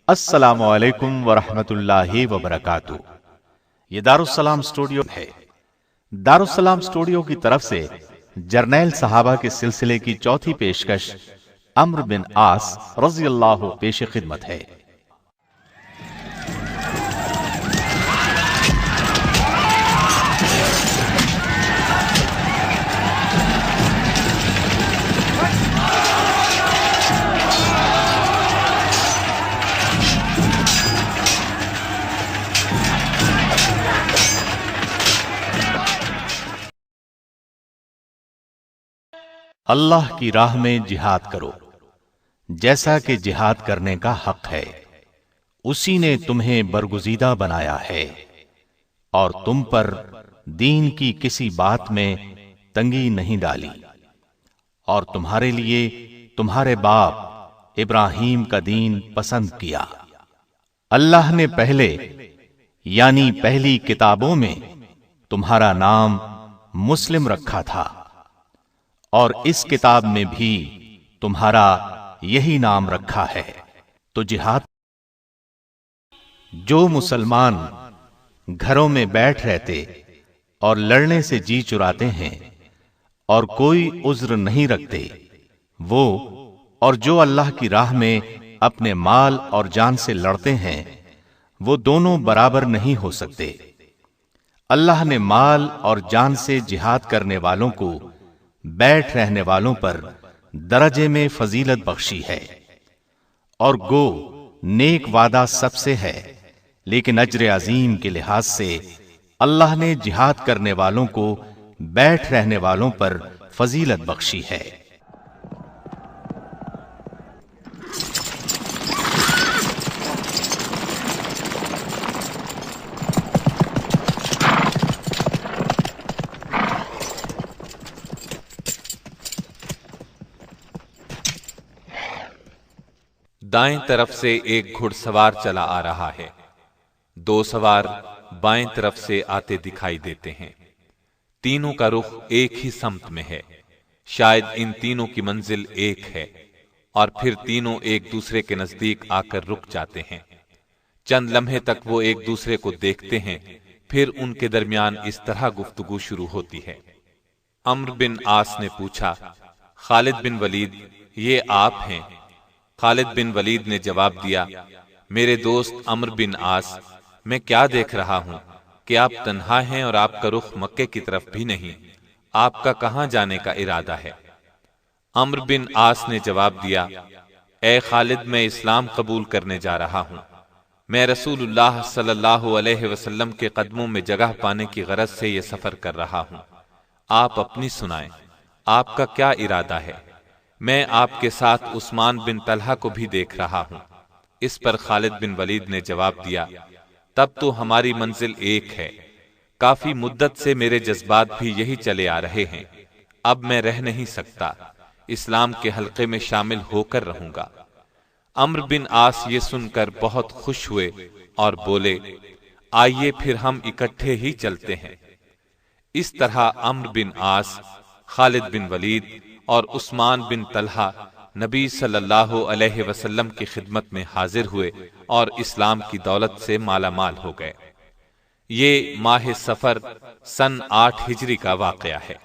السلام علیکم ورحمۃ اللہ وبرکاتہ۔ یہ دارالسلام اسٹوڈیو ہے۔ دارالسلام اسٹوڈیو کی طرف سے جرنیل صحابہ کے سلسلے کی چوتھی پیشکش عمرو بن عاص رضی اللہ پیش خدمت ہے۔ اللہ کی راہ میں جہاد کرو جیسا کہ جہاد کرنے کا حق ہے۔ اسی نے تمہیں برگزیدہ بنایا ہے اور تم پر دین کی کسی بات میں تنگی نہیں ڈالی، اور تمہارے لیے تمہارے باپ ابراہیم کا دین پسند کیا۔ اللہ نے پہلے یعنی پہلی کتابوں میں تمہارا نام مسلم رکھا تھا، اور اس کتاب میں بھی تمہارا یہی نام رکھا ہے۔ تو جہاد، جو مسلمان گھروں میں بیٹھ رہتے اور لڑنے سے جی چراتے ہیں اور کوئی عذر نہیں رکھتے، وہ اور جو اللہ کی راہ میں اپنے مال اور جان سے لڑتے ہیں، وہ دونوں برابر نہیں ہو سکتے۔ اللہ نے مال اور جان سے جہاد کرنے والوں کو بیٹھ رہنے والوں پر درجے میں فضیلت بخشی ہے، اور گو نیک وعدہ سب سے ہے، لیکن اجر عظیم کے لحاظ سے اللہ نے جہاد کرنے والوں کو بیٹھ رہنے والوں پر فضیلت بخشی ہے۔ دائیں طرف سے ایک گھڑ سوار چلا آ رہا ہے، دو سوار بائیں طرف سے آتے دکھائی دیتے ہیں۔ تینوں کا رخ ایک ہی سمت میں ہے، شاید ان تینوں کی منزل ایک ہے، اور پھر تینوں ایک دوسرے کے نزدیک آ کر رک جاتے ہیں۔ چند لمحے تک وہ ایک دوسرے کو دیکھتے ہیں، پھر ان کے درمیان اس طرح گفتگو شروع ہوتی ہے۔ عمرو بن عاص نے پوچھا، خالد بن ولید، یہ آپ ہیں؟ خالد بن ولید نے جواب دیا، میرے دوست عمرو بن عاص، میں کیا دیکھ رہا ہوں کہ آپ تنہا ہیں اور آپ کا رخ مکے کی طرف بھی نہیں، آپ کا کہاں جانے کا ارادہ ہے؟ عمرو بن عاص نے جواب دیا، اے خالد، میں اسلام قبول کرنے جا رہا ہوں۔ میں رسول اللہ صلی اللہ علیہ وسلم کے قدموں میں جگہ پانے کی غرض سے یہ سفر کر رہا ہوں۔ آپ اپنی سنائیں، آپ کا کیا ارادہ ہے؟ میں آپ کے ساتھ عثمان بن طلحہ کو بھی دیکھ رہا ہوں۔ اس پر خالد بن ولید نے جواب دیا، تب تو ہماری منزل ایک ہے، کافی مدت سے میرے جذبات بھی یہی چلے آ رہے ہیں، اب میں رہ نہیں سکتا، اسلام کے حلقے میں شامل ہو کر رہوں گا۔ عمرو بن عاص یہ سن کر بہت خوش ہوئے اور بولے، آئیے پھر ہم اکٹھے ہی چلتے ہیں۔ اس طرح عمرو بن عاص، خالد بن ولید اور عثمان بن طلحہ نبی صلی اللہ علیہ وسلم کی خدمت میں حاضر ہوئے اور اسلام کی دولت سے مالا مال ہو گئے۔ یہ ماہ صفر سن 8 ہجری کا واقعہ ہے۔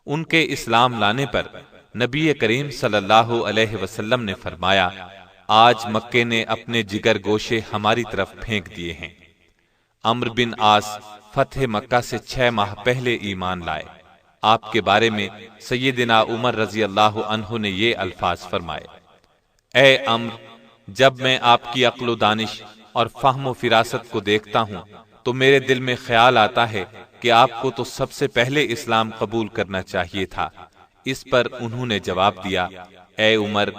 ان کے اسلام لانے پر نبی کریم صلی اللہ علیہ وسلم نے فرمایا، آج مکے نے اپنے جگر گوشے ہماری طرف پھینک دیے ہیں۔ عمرو بن عاص فتح مکہ سے 6 ماہ پہلے ایمان لائے۔ آپ کے بارے میں سیدنا عمر رضی اللہ عنہ نے یہ الفاظ فرمائے، اے عمرو، جب میں آپ کی عقل و دانش اور فہم و فراست کو دیکھتا ہوں تو میرے دل میں خیال آتا ہے کہ آپ کو تو سب سے پہلے اسلام قبول کرنا چاہیے تھا۔ اس پر انہوں نے جواب دیا، اے عمر،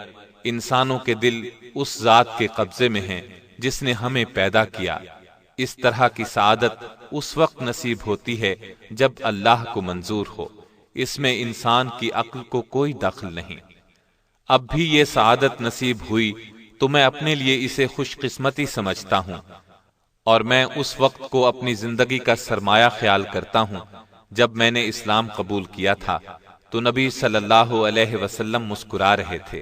انسانوں کے دل اس ذات کے قبضے میں ہیں جس نے ہمیں پیدا کیا۔ اس طرح کی سعادت اس وقت نصیب ہوتی ہے جب اللہ کو منظور ہو، اس میں انسان کی عقل کو کوئی دخل نہیں۔ اب بھی یہ سعادت نصیب ہوئی تو میں اپنے لیے اسے خوش قسمتی سمجھتا ہوں، اور میں اس وقت کو اپنی زندگی کا سرمایہ خیال کرتا ہوں جب میں نے اسلام قبول کیا تھا تو نبی صلی اللہ علیہ وسلم مسکرا رہے تھے،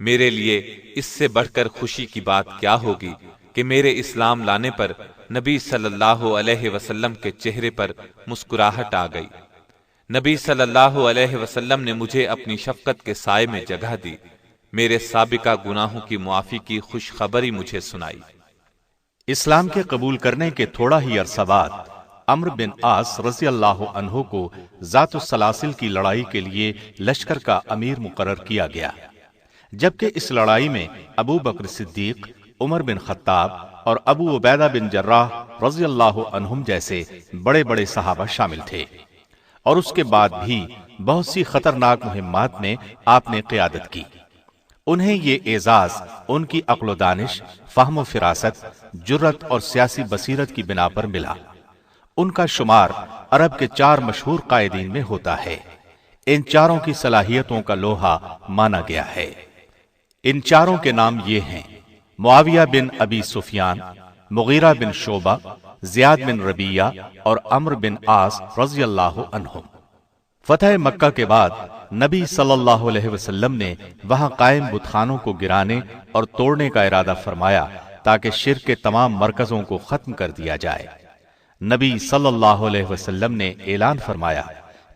میرے لیے اس سے بڑھ کر خوشی کی بات کیا ہوگی کہ میرے اسلام لانے پر نبی صلی اللہ علیہ وسلم کے چہرے پر مسکراہٹ آ گئی۔ نبی صلی اللہ علیہ وسلم نے مجھے اپنی شفقت کے سائے میں جگہ دی، میرے سابقہ گناہوں کی معافی کی خوشخبری مجھے سنائی۔ اسلام کے قبول کرنے کے تھوڑا ہی عرصہ بعد عمرو بن عاص رضی اللہ عنہ کو ذات السلاسل کی لڑائی کے لیے لشکر کا امیر مقرر کیا گیا، جبکہ اس لڑائی میں ابو بکر صدیق، عمر بن خطاب اور ابو عبیدہ بن جراح رضی اللہ عنہم جیسے بڑے بڑے صحابہ شامل تھے، اور اس کے بعد بھی بہت سی خطرناک مہمات میں آپ نے قیادت کی۔ انہیں یہ اعزاز ان کی عقل و دانش، فہم و فراست، جرت اور سیاسی بصیرت کی بنا پر ملا۔ ان کا شمار عرب کے 4 مشہور قائدین میں ہوتا ہے۔ ان چاروں کی صلاحیتوں کا لوہا مانا گیا ہے۔ ان چاروں کے نام یہ ہیں: معاویہ بن ابی سفیان، مغیرہ بن شعبہ، زیاد بن ربیہ اور عمرو بن عاص رضی اللہ عنہم۔ فتح مکہ کے بعد نبی صلی اللہ علیہ وسلم نے وہاں قائم بت خانوں کو گرانے اور توڑنے کا ارادہ فرمایا تاکہ شرک کے تمام مرکزوں کو ختم کر دیا جائے۔ نبی صلی اللہ علیہ وسلم نے اعلان فرمایا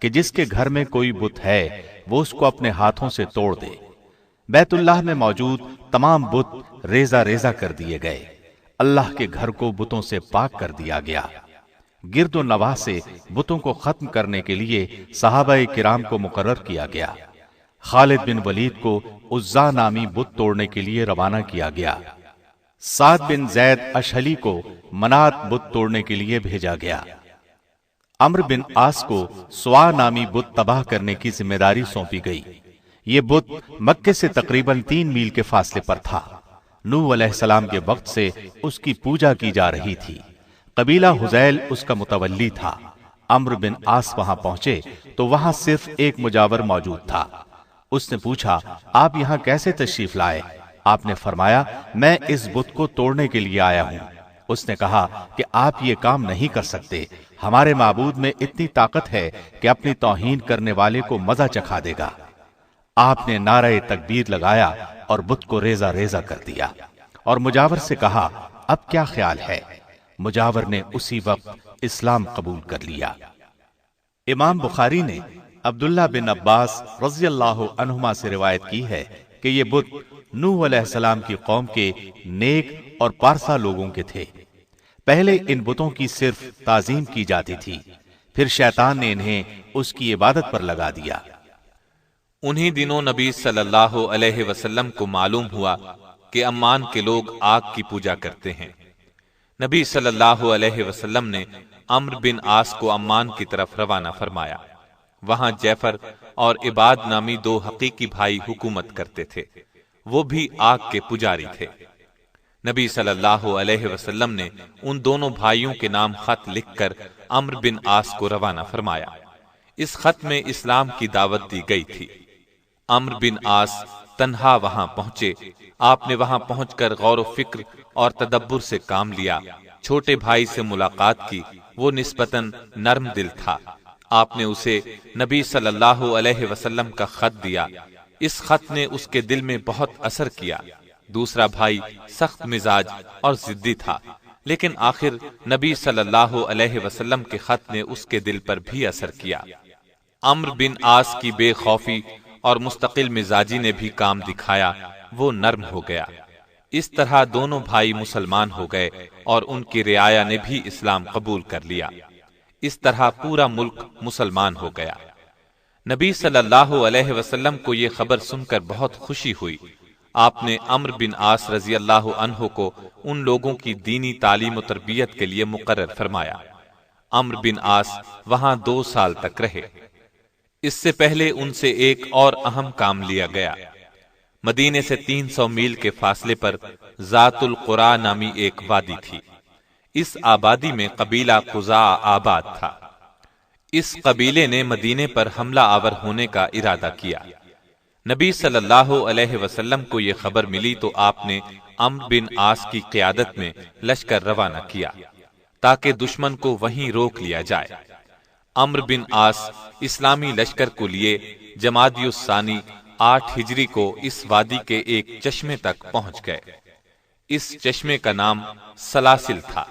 کہ جس کے گھر میں کوئی بت ہے وہ اس کو اپنے ہاتھوں سے توڑ دے۔ بیت اللہ میں موجود تمام بت ریزہ ریزہ کر دیے گئے۔ اللہ کے گھر کو بتوں سے پاک کر دیا گیا۔ گرد و نواح سے بتوں کو ختم کرنے کے لیے صحابہ کرام کو مقرر کیا گیا۔ خالد بن ولید کو عزا نامی بت توڑنے کے لیے روانہ کیا گیا۔ سعد بن زید اشہلی کو منات بت توڑنے کے لیے بھیجا گیا۔ عمرو بن عاص کو سوا نامی بت تباہ کرنے کی ذمہ داری سونپی گئی۔ یہ بت مکے سے تقریباً 3 میل کے فاصلے پر تھا۔ نوح علیہ السلام کے وقت سے اس کی پوجا کی جا رہی تھی۔ قبیلہ حذیل اس کا متولی تھا۔ عمرو بن عاص وہاں پہنچے تو وہاں صرف ایک مجاور موجود تھا۔ اس نے پوچھا، آپ یہاں کیسے تشریف لائے؟ آپ نے فرمایا، میں اس بت کو توڑنے کے لیے آیا ہوں۔ اس نے کہا کہ آپ یہ کام نہیں کر سکتے، ہمارے معبود میں اتنی طاقت ہے کہ اپنی توہین کرنے والے کو مزہ چکھا دے گا۔ آپ نے نعرہ تکبیر لگایا اور بت کو ریزہ ریزہ کر دیا، اور مجاور سے کہا، اب کیا خیال ہے؟ مجاور نے اسی وقت اسلام قبول کر لیا۔ امام بخاری نے عبداللہ بن عباس رضی اللہ عنہما سے روایت کی ہے کہ یہ بت نوح علیہ السلام کی قوم کے نیک اور پارسا لوگوں کے تھے۔ پہلے ان بتوں کی صرف تعظیم کی جاتی تھی، پھر شیطان نے انہیں اس کی عبادت پر لگا دیا۔ انہی دنوں نبی صلی اللہ علیہ وسلم کو معلوم ہوا کہ عمان کے لوگ آگ کی پوجا کرتے ہیں۔ نبی صلی اللہ علیہ وسلم نے عمرو بن عاص کو عمان کی طرف روانہ فرمایا۔ وہاں جعفر اور عباد نامی 2 حقیقی بھائی حکومت کرتے تھے، وہ بھی آگ کے پجاری تھے۔ نبی صلی اللہ علیہ وسلم نے ان دونوں بھائیوں کے نام خط لکھ کر عمرو بن عاص کو روانہ فرمایا۔ اس خط میں اسلام کی دعوت دی گئی تھی۔ عمرو بن عاص تنہا وہاں پہنچے۔ آپ نے وہاں پہنچ کر غور و فکر اور تدبر سے کام لیا۔ چھوٹے بھائی سے ملاقات کی، وہ نسبتاً نرم دل تھا۔ آپ نے اسے نبی صلی اللہ علیہ وسلم کا خط دیا۔ اس خط نے اس کے دل میں بہت اثر کیا۔ دوسرا بھائی سخت مزاج اور ضدی تھا، لیکن آخر نبی صلی اللہ علیہ وسلم کے خط نے اس کے دل پر بھی اثر کیا۔ عمرو بن عاص کی بے خوفی اور مستقل مزاجی نے بھی کام دکھایا، وہ نرم ہو گیا۔ اس طرح دونوں بھائی مسلمان ہو گئے اور ان کی رعایا نے بھی اسلام قبول کر لیا۔ اس طرح پورا ملک مسلمان ہو گیا۔ نبی صلی اللہ علیہ وسلم کو یہ خبر سن کر بہت خوشی ہوئی۔ آپ نے عمرو بن عاص رضی اللہ عنہ کو ان لوگوں کی دینی تعلیم و تربیت کے لیے مقرر فرمایا۔ عمرو بن عاص وہاں 2 سال تک رہے۔ اس سے پہلے ان سے ایک اور اہم کام لیا گیا۔ مدینے سے 300 میل کے فاصلے پر ذات القرا نامی ایک وادی تھی۔ اس آبادی میں قبیلہ خزاع آباد تھا۔ اس قبیلے نے مدینے پر حملہ آور ہونے کا ارادہ کیا۔ نبی صلی اللہ علیہ وسلم کو یہ خبر ملی تو آپ نے عمرو بن عاص کی قیادت میں لشکر روانہ کیا تاکہ دشمن کو وہیں روک لیا جائے۔ عمرو بن عاص اسلامی لشکر کو لیے جمادی الثانی 8 ہجری کو اس وادی کے ایک چشمے تک پہنچ گئے۔ اس چشمے کا نام سلاسل تھا۔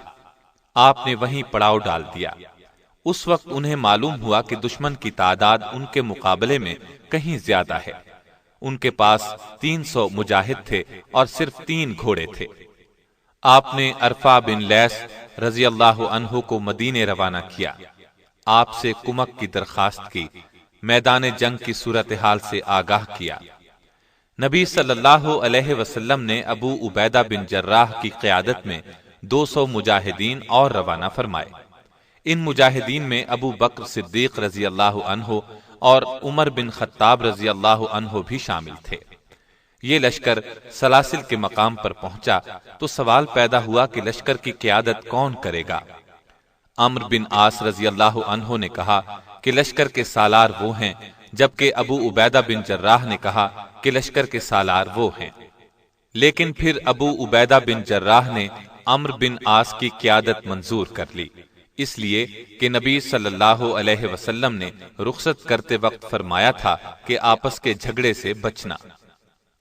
آپ نے وہیں پڑاؤ ڈال دیا۔ اس وقت انہیں معلوم ہوا کہ دشمن کی تعداد ان کے مقابلے میں کہیں زیادہ ہے۔ ان کے پاس 300 مجاہد تھے اور صرف 3 گھوڑے تھے۔ آپ نے ارفع بن لیس رضی اللہ عنہ کو مدینے روانہ کیا، آپ سے کمک کی درخواست کی، میدان جنگ کی صورتحال سے آگاہ کیا۔ نبی صلی اللہ علیہ وسلم نے ابو عبیدہ بن جراح کی قیادت میں 200 مجاہدین اور روانہ فرمائے۔ ان مجاہدین میں ابو بکر صدیق رضی اللہ عنہ اور عمر بن خطاب رضی اللہ عنہ بھی شامل تھے۔ یہ لشکر سلاسل کے مقام پر پہنچا تو سوال پیدا ہوا کہ لشکر کی قیادت کون کرے گا؟ عمرو بن عاص رضی اللہ عنہ نے کہا کہ لشکر کے سالار وہ ہیں، جبکہ ابو عبیدہ بن جراح نے کہا کہ لشکر کے سالار وہ ہیں۔ لیکن پھر ابو عبیدہ بن جراح نے عمرو بن عاص کی قیادت منظور کر لی، اس لیے کہ نبی صلی اللہ علیہ وسلم نے رخصت کرتے وقت فرمایا تھا کہ آپس کے جھگڑے سے بچنا۔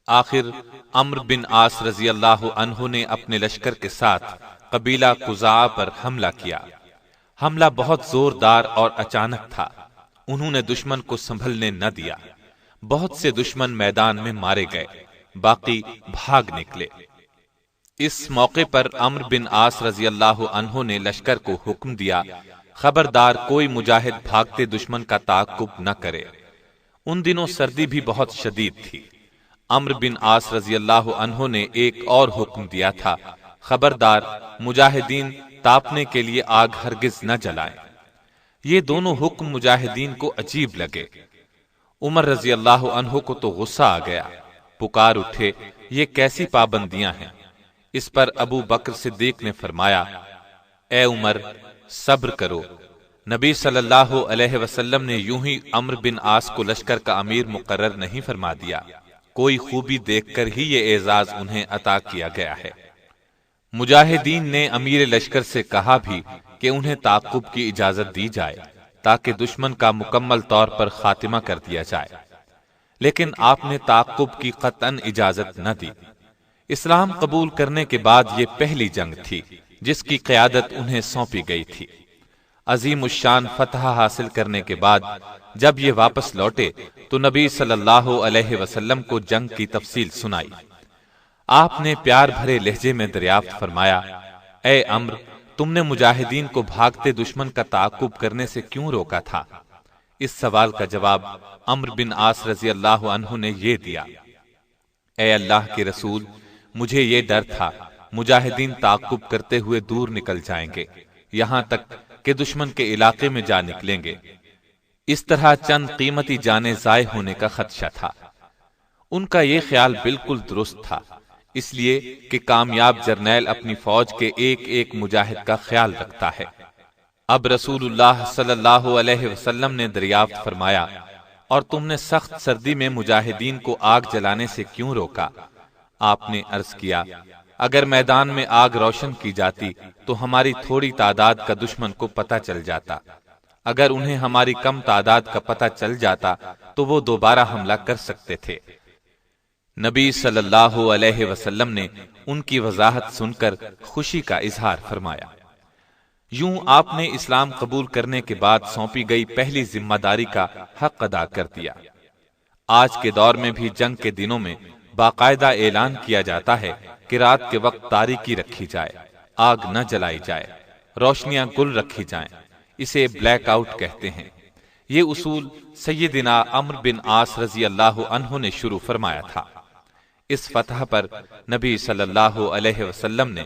آخر عمرو بن عاص رضی اللہ عنہ نے اپنے لشکر کے ساتھ قبیلہ قزاع پر حملہ کیا۔ حملہ بہت زوردار اور اچانک تھا، انہوں نے دشمن کو سنبھلنے نہ دیا۔ بہت سے دشمن میدان میں مارے گئے، باقی بھاگ نکلے۔ اس موقع پر عمرو بن عاص رضی اللہ عنہ نے لشکر کو حکم دیا، خبردار کوئی مجاہد بھاگتے دشمن کا تعاقب نہ کرے۔ ان دنوں سردی بھی بہت شدید تھی۔ عمرو بن عاص رضی اللہ عنہ نے ایک اور حکم دیا تھا، خبردار مجاہدین تاپنے کے لیے آگ ہرگز نہ جلائیں۔ یہ دونوں حکم مجاہدین کو عجیب لگے۔ عمر رضی اللہ عنہ کو تو غصہ آ گیا، پکار اٹھے، یہ کیسی پابندیاں ہیں؟ اس پر ابو بکر صدیق نے فرمایا، اے عمر صبر کرو، نبی صلی اللہ علیہ وسلم نے یوں ہی عمرو بن عاص کو لشکر کا امیر مقرر نہیں فرما دیا، کوئی خوبی دیکھ کر ہی یہ اعزاز انہیں عطا کیا گیا ہے۔ مجاہدین نے امیر لشکر سے کہا بھی کہ انہیں تعاقب کی اجازت دی جائے تاکہ دشمن کا مکمل طور پر خاتمہ کر دیا جائے، لیکن آپ نے تعاقب کی قطعاً اجازت نہ دی۔ اسلام قبول کرنے کے بعد یہ پہلی جنگ تھی جس کی قیادت انہیں سونپی گئی تھی۔ عظیم الشان فتح حاصل کرنے کے بعد جب یہ واپس لوٹے تو نبی صلی اللہ علیہ وسلم کو جنگ کی تفصیل سنائی۔ آپ نے پیار بھرے لہجے میں دریافت فرمایا، اے عمرو، تم نے مجاہدین کو بھاگتے دشمن کا تعاقب کرنے سے کیوں روکا تھا؟ اس سوال کا جواب عمرو بن عاص رضی اللہ عنہ نے یہ دیا، اے اللہ کے رسول، مجھے یہ ڈر تھا مجاہدین تعاقب کرتے ہوئے دور نکل جائیں گے، یہاں تک کہ دشمن کے علاقے میں جا نکلیں گے۔ اس طرح چند قیمتی جانیں ضائع ہونے کا خدشہ تھا۔ ان کا یہ خیال بالکل درست تھا، اس لیے کہ کامیاب جرنیل اپنی فوج کے ایک ایک مجاہد کا خیال رکھتا ہے۔ اب رسول اللہ صلی اللہ علیہ وسلم نے دریافت فرمایا، اور تم نے سخت سردی میں مجاہدین کو آگ جلانے سے کیوں روکا؟ آپ نے عرض کیا، اگر میدان میں آگ روشن کی جاتی تو ہماری تھوڑی تعداد کا دشمن کو پتہ چل جاتا، اگر انہیں ہماری کم تعداد کا پتہ چل جاتا تو وہ دوبارہ حملہ کر سکتے تھے۔ نبی صلی اللہ علیہ وسلم نے ان کی وضاحت سن کر خوشی کا اظہار فرمایا۔ یوں آپ نے اسلام قبول کرنے کے بعد سونپی گئی پہلی ذمہ داری کا حق ادا کر دیا۔ آج کے دور میں بھی جنگ کے دنوں میں باقاعدہ اعلان کیا جاتا ہے کہ رات کے وقت تاریکی رکھی جائے، آگ نہ جلائی جائے، روشنیاں گل رکھی جائیں، اسے بلیک آؤٹ کہتے ہیں۔ یہ اصول سیدنا عمرو بن عاص رضی اللہ عنہ نے شروع فرمایا تھا۔ اس فتح پر نبی صلی اللہ علیہ وسلم نے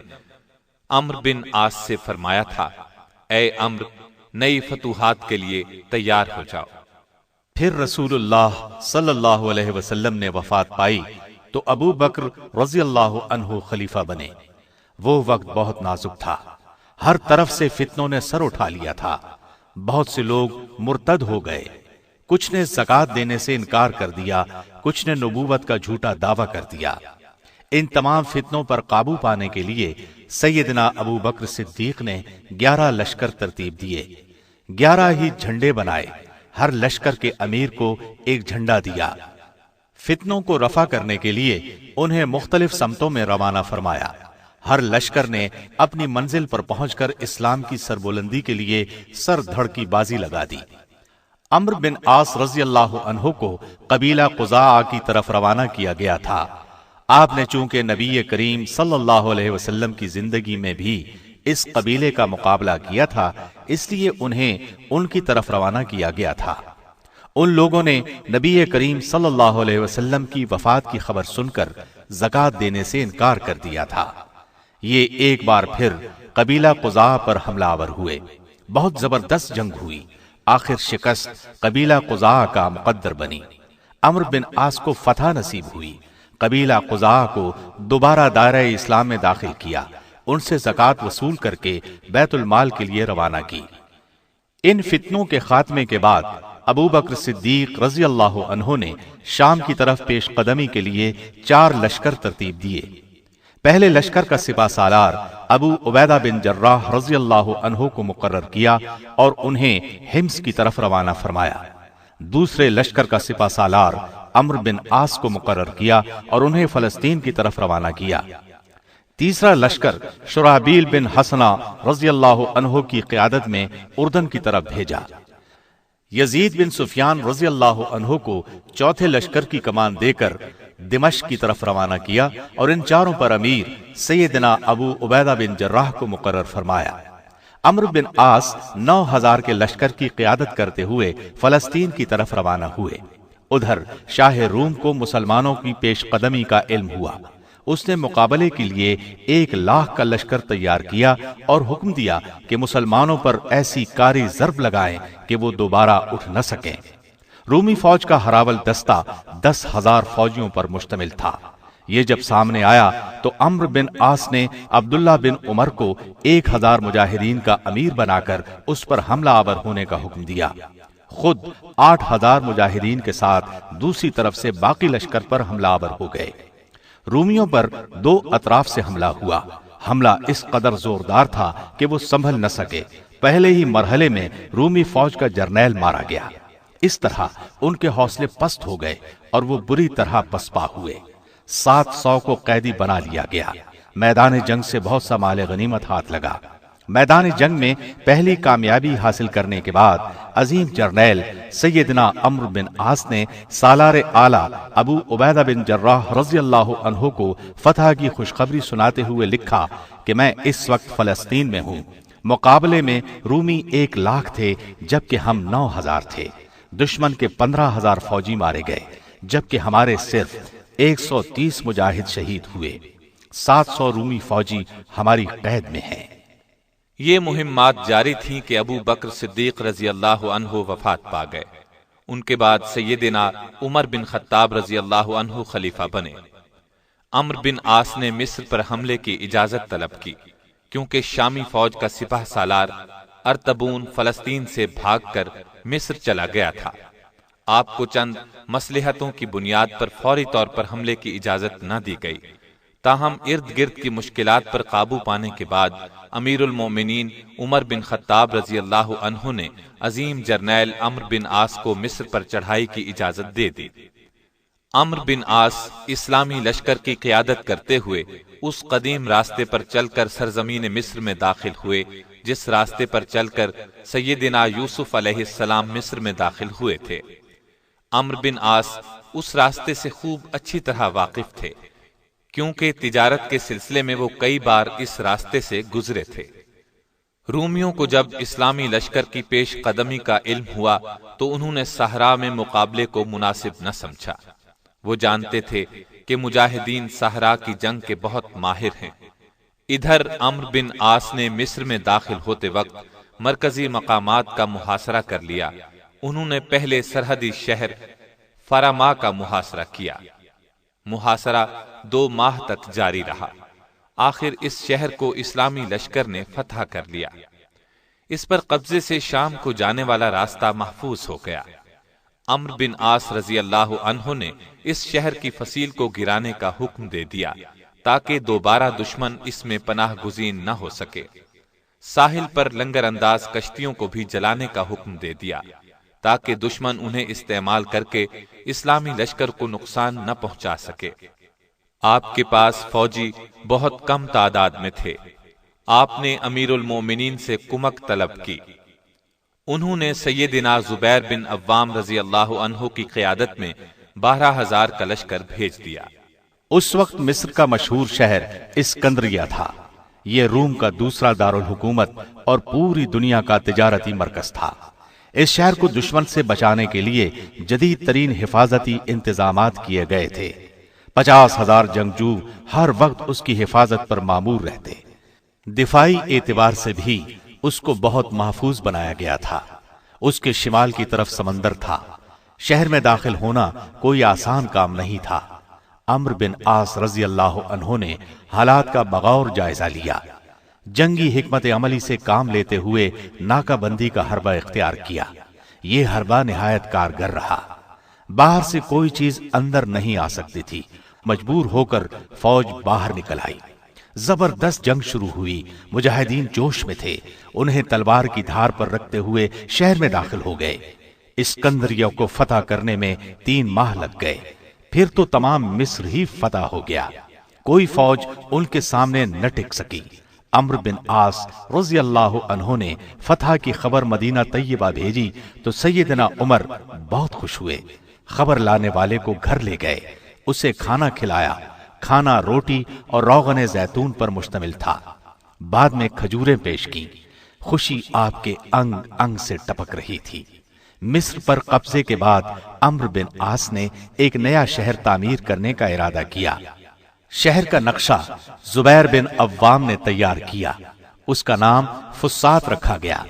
عمرو بن عاص سے فرمایا تھا، اے عمرو، نئی فتوحات کے لیے تیار ہو جاؤ۔ پھر رسول اللہ صلی اللہ علیہ وسلم نے وفات پائی تو ابو بکر رضی اللہ عنہ خلیفہ بنے۔ وہ وقت بہت نازک تھا، ہر طرف سے فتنوں نے سر اٹھا لیا تھا، بہت سے لوگ مرتد ہو گئے، کچھ نے زکوٰۃ دینے سے انکار کر دیا، کچھ نے نبوت کا جھوٹا دعویٰ کر دیا۔ ان تمام فتنوں پر قابو پانے کے لیے سیدنا ابو بکر صدیق نے 11 لشکر ترتیب دیے، 11 ہی جھنڈے بنائے، ہر لشکر کے امیر کو ایک جھنڈا دیا۔ فتنوں کو رفع کرنے کے لیے انہیں مختلف سمتوں میں روانہ فرمایا۔ ہر لشکر نے اپنی منزل پر پہنچ کر اسلام کی سربلندی کے لیے سر دھڑ کی بازی لگا دی۔ عمرو بن عاص رضی اللہ عنہ کو قبیلہ قزاعہ کی طرف روانہ کیا گیا تھا۔ آپ نے چونکہ نبی کریم صلی اللہ علیہ وسلم کی زندگی میں بھی اس قبیلے کا مقابلہ کیا تھا، اس لیے انہیں ان کی طرف روانہ کیا گیا تھا۔ ان لوگوں نے نبی کریم صلی اللہ علیہ وسلم کی وفات کی خبر سن کر زکوٰۃ دینے سے انکار کر دیا تھا۔ یہ ایک بار پھر قبیلہ قزاعہ پر حملہ آور ہوئے۔ بہت زبردست جنگ ہوئی۔ آخر شکست قبیلہ قزاعہ کا مقدر بنی۔ عمرو بن عاص کو فتح نصیب ہوئی۔ قبیلہ قزاعہ کو دوبارہ دائرہ اسلام میں داخل کیا، ان سے زکوٰۃ وصول کر کے بیت المال کے لیے روانہ کی۔ ان فتنوں کے خاتمے کے بعد ابو بکر صدیق رضی اللہ عنہ نے شام کی طرف پیش قدمی کے لیے 4 لشکر ترتیب دیے۔ پہلے لشکر کا سپہ سالار ابو عبیدہ بن جراح رضی اللہ عنہ کو مقرر کیا اور انہیں حمص کی طرف روانہ فرمایا۔ دوسرے لشکر کا سپہ سالار عمرو بن عاص کو مقرر کیا اور انہیں فلسطین کی طرف روانہ کیا۔ تیسرا لشکر شرحبیل بن حسنہ رضی اللہ عنہ کی قیادت میں اردن کی طرف بھیجا۔ یزید بن سفیان رضی اللہ عنہ کو چوتھے لشکر کی کمان دے کر دمشق کی طرف روانہ کیا اور ان چاروں پر امیر سیدنا ابو عبیدہ بن جراح کو مقرر فرمایا۔ عمرو بن عاص 9000 کے لشکر کی قیادت کرتے ہوئے فلسطین کی طرف روانہ ہوئے۔ ادھر شاہ روم کو مسلمانوں کی پیش قدمی کا علم ہوا۔ اس نے مقابلے کے لیے 1,00,000 کا لشکر تیار کیا اور حکم دیا کہ مسلمانوں پر ایسی کاری ضرب لگائیں کہ وہ دوبارہ اٹھ نہ سکیں۔ رومی فوج کا ہراول دستہ 10,000 فوجیوں پر مشتمل تھا۔ یہ جب سامنے آیا تو عمرو بن عاص نے عبداللہ بن عمر کو 1000 مجاہدین کا امیر بنا کر اس پر حملہ آور ہونے کا حکم دیا۔ خود 8000 مجاہدین کے ساتھ دوسری طرف سے باقی لشکر پر حملہ آور ہو گئے۔ رومیوں پر 2 اطراف سے حملہ ہوا۔ حملہ اس قدر زوردار تھا کہ وہ سنبھل نہ سکے۔ پہلے ہی مرحلے میں رومی فوج کا جرنیل مارا گیا۔ اس طرح ان کے حوصلے پست ہو گئے اور وہ بری طرح پسپا ہوئے۔ 700 کو قیدی بنا لیا گیا۔ میدان جنگ سے بہت سا مال غنیمت ہاتھ لگا۔ میدان جنگ میں پہلی کامیابی حاصل کرنے کے بعد عظیم جرنیل سیدنا عمرو بن عاص نے سالار اعلیٰ ابو عبیدہ بن جراح رضی اللہ عنہ کو فتح کی خوشخبری سناتے ہوئے لکھا کہ میں اس وقت فلسطین میں ہوں۔ مقابلے میں رومی 1,00,000 تھے جبکہ ہم 9000 تھے۔ دشمن کے 15,000 فوجی مارے گئے جبکہ ہمارے صرف 130 مجاہد شہید ہوئے۔ 700 رومی فوجی ہماری قید میں ہیں۔ یہ مہمات جاری تھیں کہ ابو بکر صدیق رضی اللہ عنہ وفات پا گئے۔ ان کے بعد سیدنا عمر بن خطاب رضی اللہ عنہ خلیفہ بنے۔ عمرو بن عاص نے مصر پر حملے کی اجازت طلب کی کیونکہ شامی فوج کا سپہ سالار ارطبون فلسطین سے بھاگ کر مصر چلا گیا تھا۔ آپ کو چند مصلحتوں کی بنیاد پر فوری طور پر حملے کی اجازت نہ دی گئی۔ تاہم ارد گرد کی مشکلات پر قابو پانے کے بعد امیر المومنین عمر بن خطاب رضی اللہ عنہ نے عظیم جرنیل عمرو بن عاص کو مصر پر چڑھائی کی اجازت دے دی۔ عمرو بن عاص اسلامی لشکر کی قیادت کرتے ہوئے اس قدیم راستے پر چل کر سرزمین مصر میں داخل ہوئے جس راستے پر چل کر سیدنا یوسف علیہ السلام مصر میں داخل ہوئے تھے۔ عمرو بن عاص اس راستے سے خوب اچھی طرح واقف تھے کیونکہ تجارت کے سلسلے میں وہ کئی بار اس راستے سے گزرے تھے۔ رومیوں کو جب اسلامی لشکر کی پیش قدمی کا علم ہوا تو انہوں نے صحرا میں مقابلے کو مناسب نہ سمجھا۔ وہ جانتے تھے کہ مجاہدین صحرا کی جنگ کے بہت ماہر ہیں۔ ادھر عمرو بن عاص نے مصر میں داخل ہوتے وقت مرکزی مقامات کا محاصرہ کر لیا۔ انہوں نے پہلے سرحدی شہر فرما کا محاصرہ کیا۔ محاصرہ 2 ماہ تک جاری رہا۔ آخر اس شہر کو اسلامی لشکر نے فتح کر لیا۔ اس پر قبضے سے شام کو جانے والا راستہ محفوظ ہو گیا۔ عمرو بن عاص رضی اللہ عنہ نے اس شہر کی فصیل کو گرانے کا حکم دے دیا تاکہ دوبارہ دشمن اس میں پناہ گزین نہ ہو سکے۔ ساحل پر لنگر انداز کشتیوں کو بھی جلانے کا حکم دے دیا تاکہ دشمن انہیں استعمال کر کے اسلامی لشکر کو نقصان نہ پہنچا سکے۔ آپ کے پاس فوجی بہت کم تعداد میں تھے۔ آپ نے امیر المومنین سے کمک طلب کی۔ انہوں نے سیدنا زبیر بن عوام رضی اللہ عنہ کی قیادت میں 12,000 کا لشکر بھیج دیا۔ اس وقت مصر کا مشہور شہر اسکندریہ تھا۔ یہ روم کا دوسرا دارالحکومت اور پوری دنیا کا تجارتی مرکز تھا۔ اس شہر کو دشمن سے بچانے کے لیے جدید ترین حفاظتی انتظامات کیے گئے تھے۔ 50,000 جنگجو ہر وقت اس کی حفاظت پر مامور رہتے۔ دفاعی اعتبار سے بھی اس کو بہت محفوظ بنایا گیا تھا۔ اس کے شمال کی طرف سمندر تھا۔ شہر میں داخل ہونا کوئی آسان کام نہیں تھا۔ عمرو بن عاص رضی اللہ عنہ نے حالات کا بغور جائزہ لیا۔ جنگی حکمت عملی سے کام لیتے ہوئے ناکہ بندی کا حربہ اختیار کیا۔ یہ حربہ نہایت کارگر رہا۔ باہر سے کوئی چیز اندر نہیں آ سکتی تھی۔ مجبور ہو کر فوج باہر نکل آئی۔ زبردست جنگ شروع ہوئی۔ مجاہدین جوش میں تھے۔ انہیں تلوار کی دھار پر رکھتے ہوئے شہر میں داخل ہو گئے۔ اسکندریہ کو فتح کرنے میں 3 ماہ لگ گئے۔ پھر تو تمام مصر ہی فتح ہو گیا۔ کوئی فوج ان کے سامنے نہ ٹک سکی۔ عمرو بن عاص رضی اللہ عنہ نے فتح کی خبر مدینہ طیبہ بھیجی تو سیدنا عمر بہت خوش ہوئے۔ خبر لانے والے کو گھر لے گئے، اسے کھانا کھلایا۔ کھانا روٹی اور روغن زیتون پر مشتمل تھا۔ بعد میں کھجوریں پیش کی۔ خوشی آپ کے انگ انگ سے ٹپک رہی تھی۔ مصر پر قبضے کے بعد عمرو بن عاص نے ایک نیا شہر تعمیر کرنے کا ارادہ کیا۔ شہر کا نقشہ زبیر بن عوام نے تیار کیا۔ اس کا نام فسطاط رکھا گیا۔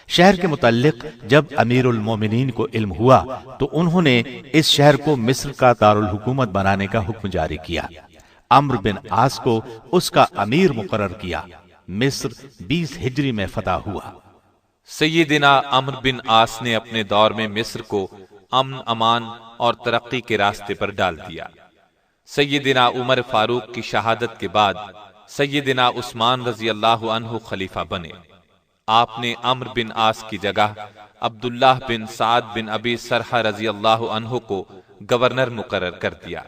شہر کے متعلق جب امیر المومنین کو علم ہوا تو انہوں نے اس شہر کو مصر کا دارالحکومت بنانے کا حکم جاری کیا۔ عمرو بن عاص کو اس کا امیر مقرر کیا۔ مصر 20 ہجری میں فتح ہوا۔ سیدنا عمرو بن عاص نے اپنے دور میں مصر کو امن امان اور ترقی کے راستے پر ڈال دیا۔ سیدنا عمر فاروق کی شہادت کے بعد سیدنا عثمان رضی اللہ عنہ خلیفہ بنے۔ آپ نے عمرو بن عاص کی جگہ عبداللہ بن سعد بن ابی سرحہ رضی اللہ عنہ کو گورنر مقرر کر دیا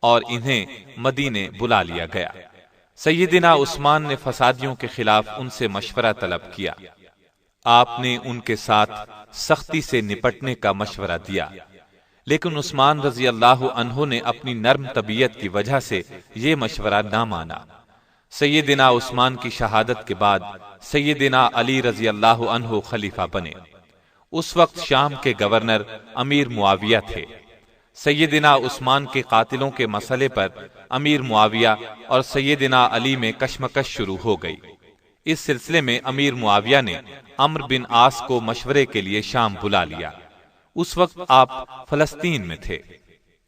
اور انہیں مدینے بلا لیا گیا۔ سیدنا عثمان نے فسادیوں کے خلاف ان سے مشورہ طلب کیا۔ آپ نے ان کے ساتھ سختی سے نپٹنے کا مشورہ دیا، لیکن عثمان رضی اللہ عنہ نے اپنی نرم طبیعت کی وجہ سے یہ مشورہ نہ مانا۔ سیدنا عثمان کی شہادت کے بعد سیدنا علی رضی اللہ عنہ خلیفہ بنے۔ اس وقت شام کے گورنر امیر معاویہ تھے۔ سیدنا عثمان کے قاتلوں کے مسئلے پر امیر معاویہ اور سیدنا علی میں کشمکش شروع ہو گئی۔ اس سلسلے میں امیر معاویہ نے عمرو بن عاص کو مشورے کے لیے شام بلا لیا۔ اس وقت آپ فلسطین میں تھے۔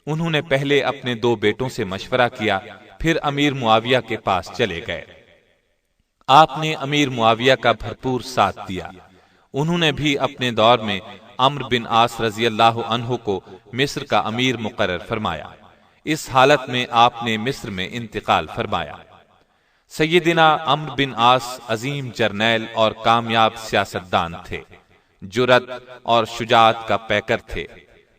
انہوں نے پہلے اپنے 2 بیٹوں سے مشورہ کیا، پھر امیر معاویہ کے پاس چلے گئے۔ آپ نے امیر معاویہ کا بھرپور ساتھ دیا۔ انہوں نے بھی اپنے دور میں عمرو بن عاص رضی اللہ عنہ کو مصر کا امیر مقرر فرمایا۔ اس حالت میں آپ نے مصر میں انتقال فرمایا۔ سیدنا عمرو بن عاص عظیم جرنیل اور کامیاب سیاستدان تھے، جرأت اور شجاعت کا پیکر تھے۔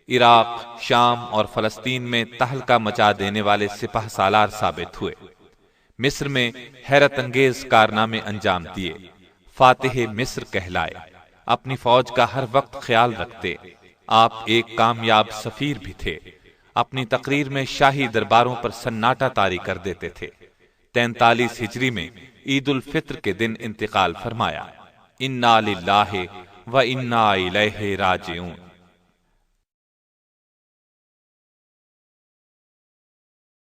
عراق، شام اور فلسطین میں تہلکہ مچا دینے والے سپہ سالار ثابت ہوئے۔ مصر میں حیرت انگیز کارنامے انجام دیے۔ فاتح مصر کہلائے۔ اپنی فوج کا ہر وقت خیال رکھتے۔ آپ ایک کامیاب سفیر بھی تھے۔ اپنی تقریر میں شاہی درباروں پر سناٹا طاری کر دیتے تھے۔ 43 ہجری میں عید الفطر کے دن انتقال فرمایا۔ انا للہ و انا الیہ راجعون۔